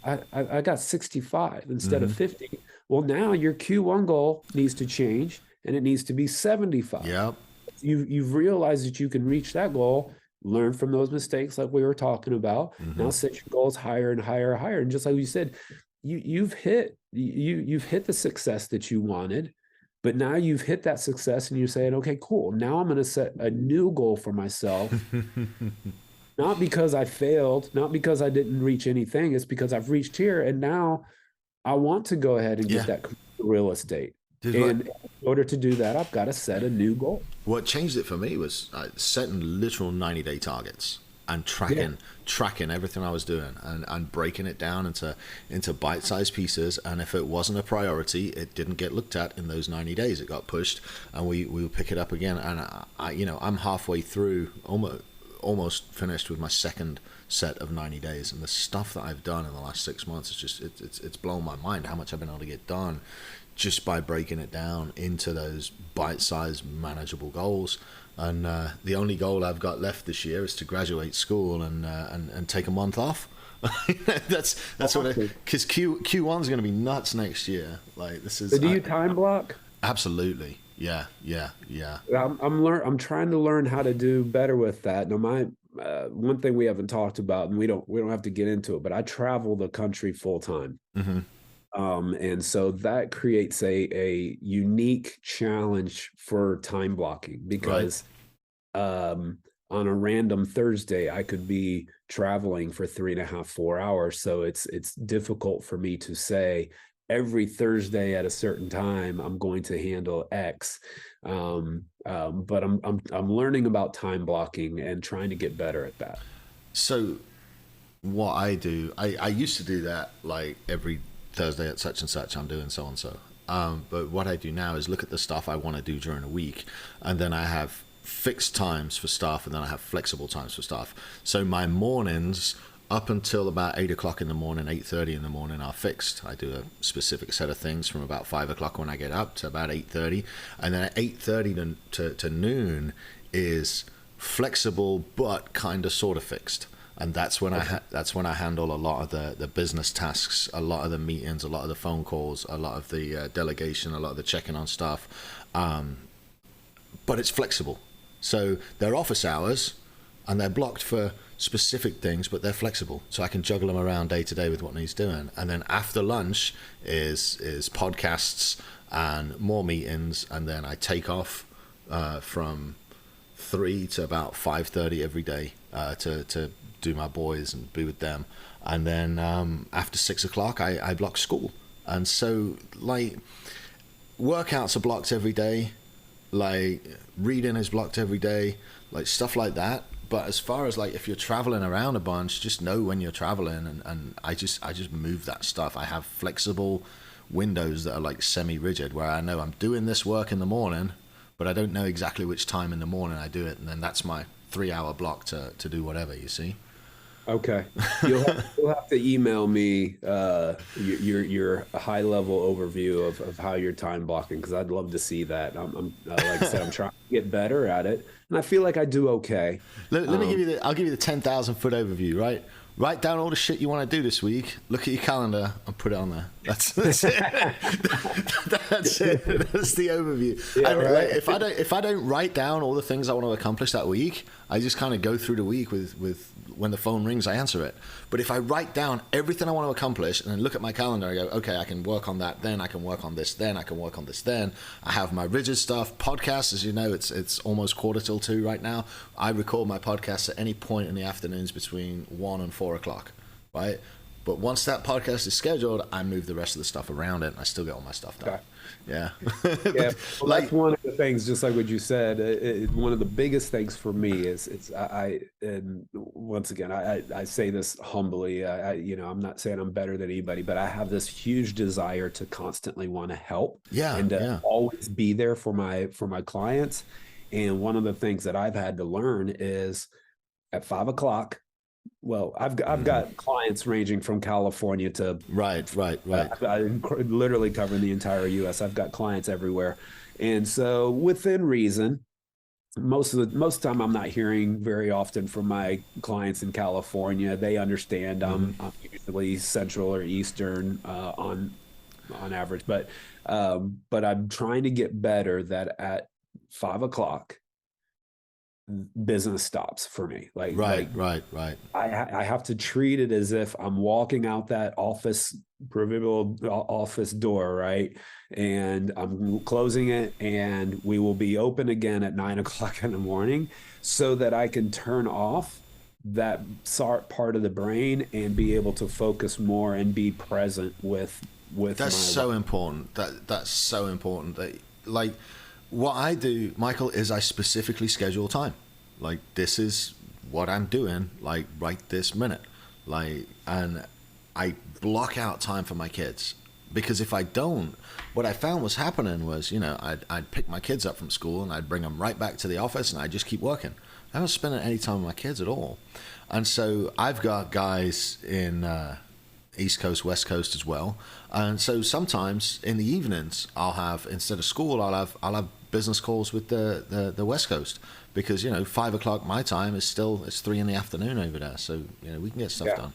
I got 65 instead of Hmm. 50. Well, now your Q1 goal needs to change and it needs to be 75. Yep. You've realized that you can reach that goal, learn from those mistakes like we were talking about. Hmm. Now set your goals higher and higher and higher. And just like you said, you've hit the success that you wanted. But now you've hit that success and you're saying, okay, cool. Now I'm going to set a new goal for myself, not because I failed, not because I didn't reach anything. It's because I've reached here. And now I want to go ahead and Yeah. get that real estate. Dude, And in order to do that, I've got to set a new goal. what changed it for me was setting literal 90-day targets and tracking everything I was doing and breaking it down into bite-sized pieces. And if it wasn't a priority, it didn't get looked at in those 90 days. It got pushed, and we would pick it up again. And I'm halfway through, almost finished with my second set of 90 days, and the stuff that I've done in the last 6 months is just it's blown my mind how much I've been able to get done just by breaking it down into those bite-sized manageable goals. And the only goal I've got left this year is to graduate school and take a month off. that's what, because Q1 is going to be nuts next year. Like, this is. So do you time block? Absolutely. Yeah. I'm trying to learn how to do better with that. Now, my one thing we haven't talked about, and we don't have to get into it, but I travel the country full time. Mm-hmm. And so that creates a unique challenge for time blocking, because on a random Thursday, I could be traveling for 3.5, 4 hours. So it's difficult for me to say every Thursday at a certain time I'm going to handle X. But I'm learning about time blocking and trying to get better at that. So what I do, I used to do that like every Thursday at such and such, I'm doing so and so. But what I do now is look at the stuff I want to do during a week, and then I have fixed times for stuff, and then I have flexible times for stuff. So my mornings up until about 8 o'clock in the morning, 8:30 in the morning are fixed. I do a specific set of things from about 5 o'clock when I get up to about 8:30, and then at 8:30 to noon is flexible but kind of sort of fixed. And that's when that's when I handle a lot of the business tasks, a lot of the meetings, a lot of the phone calls, a lot of the delegation, a lot of the checking on stuff. But it's flexible. So they're office hours, and they're blocked for specific things, but they're flexible. So I can juggle them around day to day with what needs doing. And then after lunch is podcasts and more meetings, and then I take off from 3 to about 5:30 every day to do my boys and be with them. And then after 6 o'clock, I block school. And so, like, workouts are blocked every day, like reading is blocked every day, like stuff like that. But as far as like if you're traveling around a bunch, just know when you're traveling, and I just move that stuff. I have flexible windows that are like semi-rigid, where I know I'm doing this work in the morning, but I don't know exactly which time in the morning I do it, and then that's my 3-hour block to do whatever, you see. Okay, you'll have to email me your high level overview of how you're time blocking, because I'd love to see that. I'm like I said, I'm trying to get better at it, and I feel like I do okay. Let me give you I'll give you the 10,000-foot overview, right? Write down all the shit you want to do this week. Look at your calendar and put it on there. That's it. That's it. That's the overview. Yeah, right. If I don't write down all the things I want to accomplish that week, I just kind of go through the week with when the phone rings, I answer it. But if I write down everything I want to accomplish and then look at my calendar, I go, okay, I can work on that. Then I can work on this. Then I can work on this. Then I have my rigid stuff. Podcasts, as you know, it's almost 1:45 right now. I record my podcasts at any point in the afternoons between 1 and 4 o'clock, right? But once that podcast is scheduled, I move the rest of the stuff around it, and I still get all my stuff done. Okay. Yeah. Yeah. Well, that's one of the things, just like what you said, one of the biggest things for me is and once again, I say this humbly, I'm not saying I'm better than anybody, but I have this huge desire to constantly want to help and always be there for my clients. And one of the things that I've had to learn is at 5 o'clock, well, I've got clients ranging from California to right. I'm literally covering the entire U.S. I've got clients everywhere, and so within reason, most of the time I'm not hearing very often from my clients in California. They understand I'm usually Central or Eastern on average, but I'm trying to get better that at 5 o'clock business stops for me. Right, right, right. I have to treat it as if I'm walking out that proverbial office door, right? And I'm closing it, and we will be open again at 9 o'clock in the morning, so that I can turn off that part of the brain and be able to focus more and be present with That's my so important. That's so important. That, like, what I do, Michael, is I specifically schedule time. Like, this is what I'm doing, like, right this minute. Like, and I block out time for my kids. Because if I don't, what I found was happening was, I'd pick my kids up from school and I'd bring them right back to the office and I'd just keep working. I don't spend any time with my kids at all. And so I've got guys in East Coast, West Coast as well. And so sometimes in the evenings, I'll have, instead of school, I'll have business calls with the West Coast, because 5 o'clock my time is still, it's 3 p.m. over there. So we can get stuff done.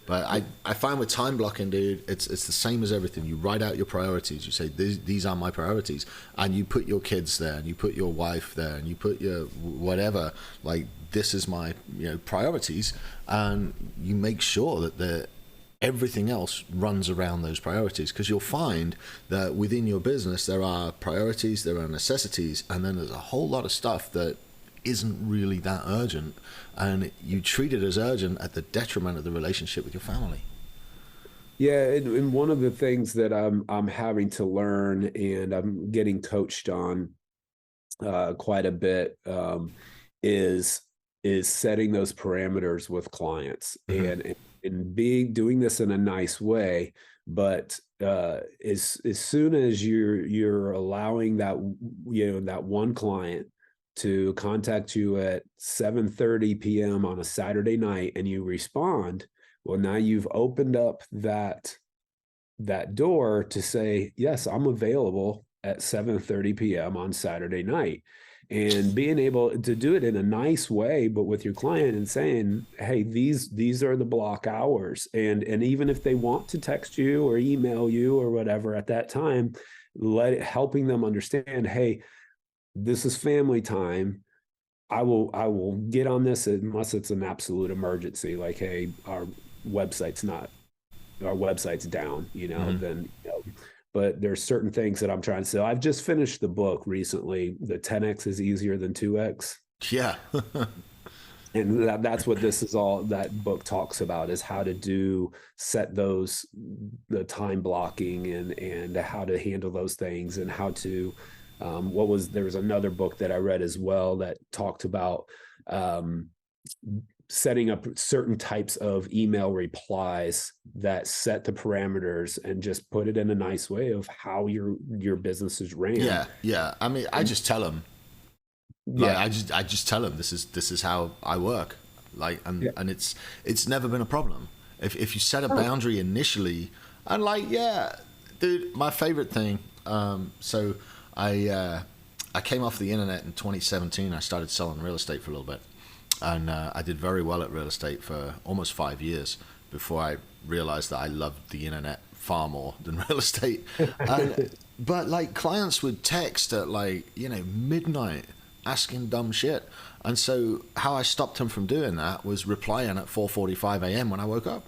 But I find with time blocking, dude, it's the same as everything. You write out your priorities. You say, these are my priorities. And you put your kids there, and you put your wife there, and you put your whatever, like, this is my priorities. And you make sure that everything else runs around those priorities, because you'll find that within your business, there are priorities, there are necessities, and then there's a whole lot of stuff that isn't really that urgent, and you treat it as urgent at the detriment of the relationship with your family. Yeah, and one of the things that I'm having to learn, and I'm getting coached on quite a bit, is setting those parameters with clients, Mm-hmm. and doing this in a nice way. But as soon as you're allowing that one client to contact you at 7:30 p.m. on a Saturday night, and you respond, well, now you've opened up that door to say, yes, I'm available at 7:30 p.m. on Saturday night. And being able to do it in a nice way, but with your client, and saying, hey, these are the block hours. And even if they want to text you or email you or whatever at that time, helping them understand, hey, this is family time. I will get on this unless it's an absolute emergency, like, hey, website's our website's down, Mm-hmm. then, but there's certain things that I'm trying to sell. I've just finished the book recently, The 10X is Easier Than 2X. Yeah. And that's what this is all, that book talks about, is how to set the time blocking, and how to handle those things, and how to, there was another book that I read as well that talked about setting up certain types of email replies that set the parameters, and just put it in a nice way of how your business is ran. Yeah. I mean, I just tell them, like, Yeah. I just tell them, this is how I work. Like, and it's never been a problem. If you set a boundary initially, and, like, yeah, dude, my favorite thing, so I came off the internet in 2017. I started selling real estate for a little bit, and I did very well at real estate for almost 5 years before I realized that I loved the internet far more than real estate. But, like, clients would text at, like, midnight asking dumb shit. And so how I stopped them from doing that was replying at 4:45 a.m. when I woke up.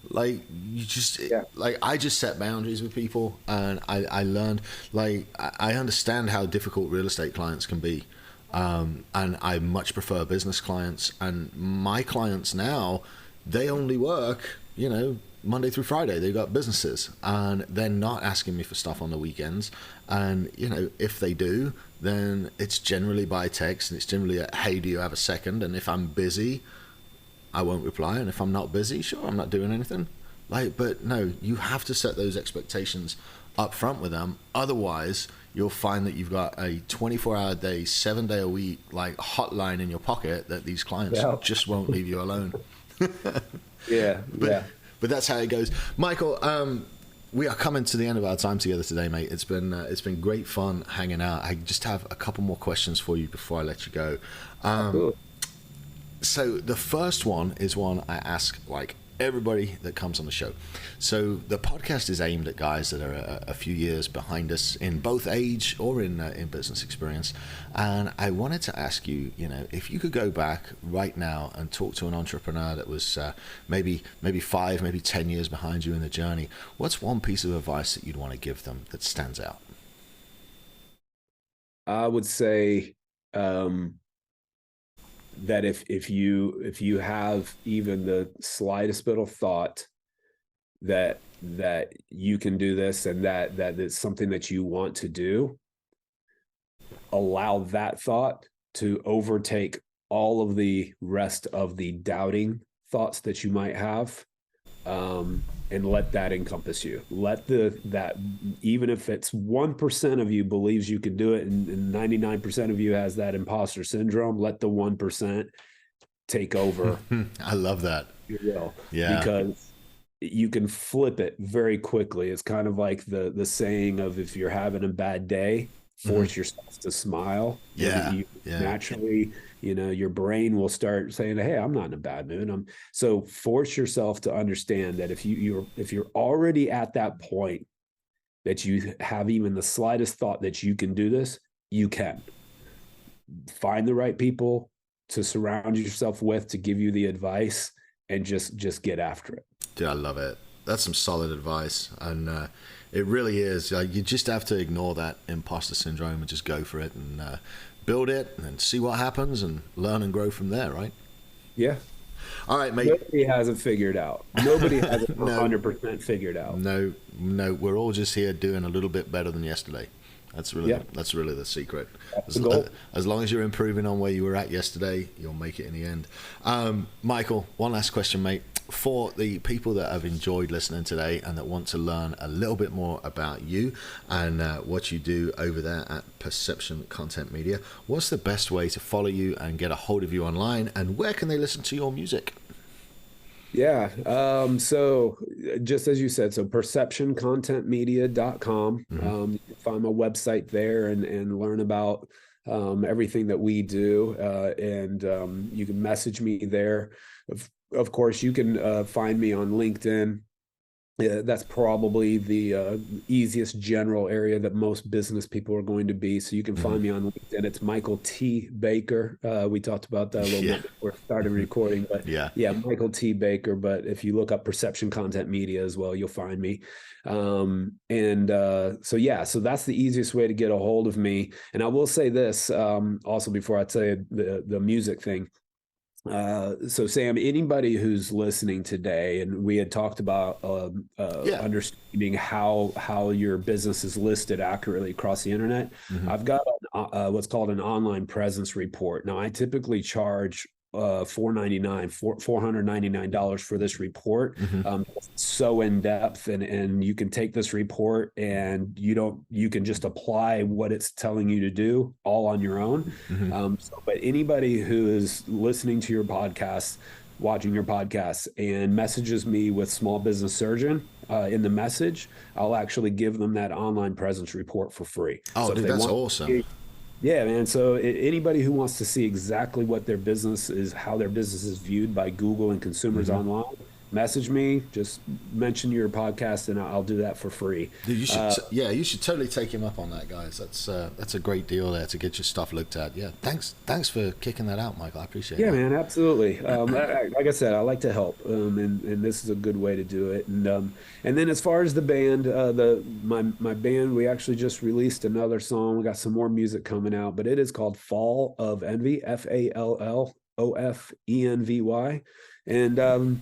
Like, you just, like, I just set boundaries with people, and I learned, like, I understand how difficult real estate clients can be. And I much prefer business clients, and my clients now, they only work, Monday through Friday. They've got businesses, and they're not asking me for stuff on the weekends. And, if they do, then it's generally by text, and it's generally a, hey, do you have a second? And if I'm busy, I won't reply. And if I'm not busy, sure, I'm not doing anything. Like, but no, you have to set those expectations up front with them. Otherwise, you'll find that you've got a 24-hour day, 7-day a week, like, hotline in your pocket that these clients just won't leave you alone. But that's how it goes. Michael, we are coming to the end of our time together today, mate. It's been great fun hanging out. I just have a couple more questions for you before I let you go. Cool. So the first one is one I ask, like, everybody that comes on the show. So the podcast is aimed at guys that are a few years behind us in both age or in business experience. And I wanted to ask you, if you could go back right now and talk to an entrepreneur that was maybe 5, maybe 10 years behind you in the journey, what's one piece of advice that you'd want to give them that stands out? I would say that if you have even the slightest bit of thought that you can do this and that it's something that you want to do, allow that thought to overtake all of the rest of the doubting thoughts that you might have, and let that encompass you. Let that even if it's 1% of you believes you can do it, and 99% of you has that imposter syndrome, let the 1% take over. I love that. You will, yeah, because you can flip it very quickly. It's kind of like the saying of, if you're having a bad day, force yourself to smile. Naturally, your brain will start saying, hey, I'm not in a bad mood. So force yourself to understand that if you're already at that point that you have even the slightest thought that you can do this, you can. Find the right people to surround yourself with to give you the advice, and just get after it. Dude, I love it. That's some solid advice. And it really is. You just have to ignore that imposter syndrome and just go for it and build it and see what happens and learn and grow from there, right? Yeah. All right, mate. Nobody has it figured out. Nobody has it 100% figured out. No, we're all just here doing a little bit better than yesterday. That's really the secret. As long as you're improving on where you were at yesterday, you'll make it in the end. Michael, one last question, mate. For the people that have enjoyed listening today and that want to learn a little bit more about you and what you do over there at Perception Content Media, what's the best way to follow you and get a hold of you online, and where can they listen to your music? Yeah. So just as you said, so perceptioncontentmedia.com. You can find my website there and learn about everything that we do. And you can message me there. Of course, you can find me on LinkedIn. That's probably the easiest general area that most business people are going to be. So you can find me on LinkedIn. It's Michael T. Baker. We talked about that a little bit before we started recording, but Michael T. Baker. But if you look up Perception Content Media as well, you'll find me. So that's the easiest way to get a hold of me. And I will say this also before I tell you the music thing. So Sam, anybody who's listening today, and we had talked about understanding how your business is listed accurately across the internet. I've got what's called an online presence report. Now, I typically charge $499 for this report. So in depth, and you can take this report and you can just apply what it's telling you to do all on your own. But anybody who is listening to your podcast, watching your podcast, and messages me with Small Business Surgeon in the message, I'll actually give them that online presence report for free. Oh, dude, that's awesome. Yeah, man. So anybody who wants to see exactly what their business is, how their business is viewed by Google and consumers online, message me. Just mention your podcast, and I'll do that for free. Dude, you should, you should totally take him up on that, guys. That's a great deal there to get your stuff looked at. Yeah, thanks for kicking that out, Michael. I appreciate it. Yeah, man, absolutely. Like I said, I like to help, and this is a good way to do it. And then as far as the band, my band, we actually just released another song. We got some more music coming out, but it is called Fall of Envy, FALLOFENVY, and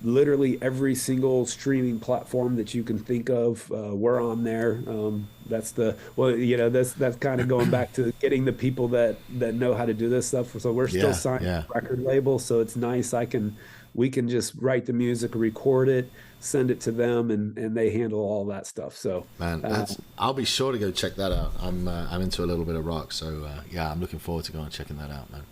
literally every single streaming platform that you can think of, we're on there. That's kind of going back to getting the people that know how to do this stuff. So we're still signed to a record label, so it's nice. We can just write the music, record it, send it to them, and they handle all that stuff. So man, I'll be sure to go check that out. I'm into a little bit of rock, so I'm looking forward to going and checking that out, man.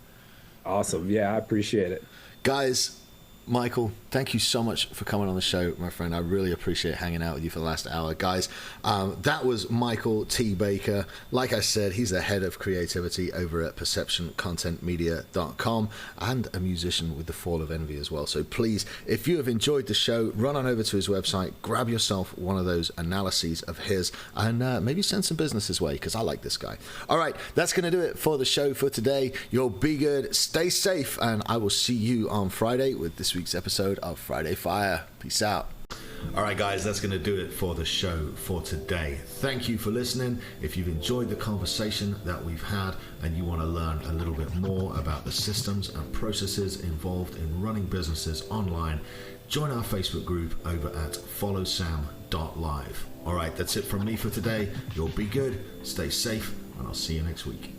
Awesome. Yeah, I appreciate it, guys. Michael, thank you so much for coming on the show, my friend. I really appreciate hanging out with you for the last hour. Guys, that was Michael T. Baker. Like I said, he's the head of creativity over at perceptioncontentmedia.com and a musician with the Fall of Envy as well. So please, if you have enjoyed the show, run on over to his website, grab yourself one of those analyses of his, and maybe send some business his way, because I like this guy. All right, that's going to do it for the show for today. You'll be good, stay safe, and I will see you on Friday with this week's episode of Friday Fire. Peace out. All right, guys, that's going to do it for the show for today. Thank you for listening. If you've enjoyed the conversation that we've had and you want to learn a little bit more about the systems and processes involved in running businesses online, join our Facebook group over at FollowSam.live. All right, that's it from me for today. You'll be good, stay safe, and I'll see you next week.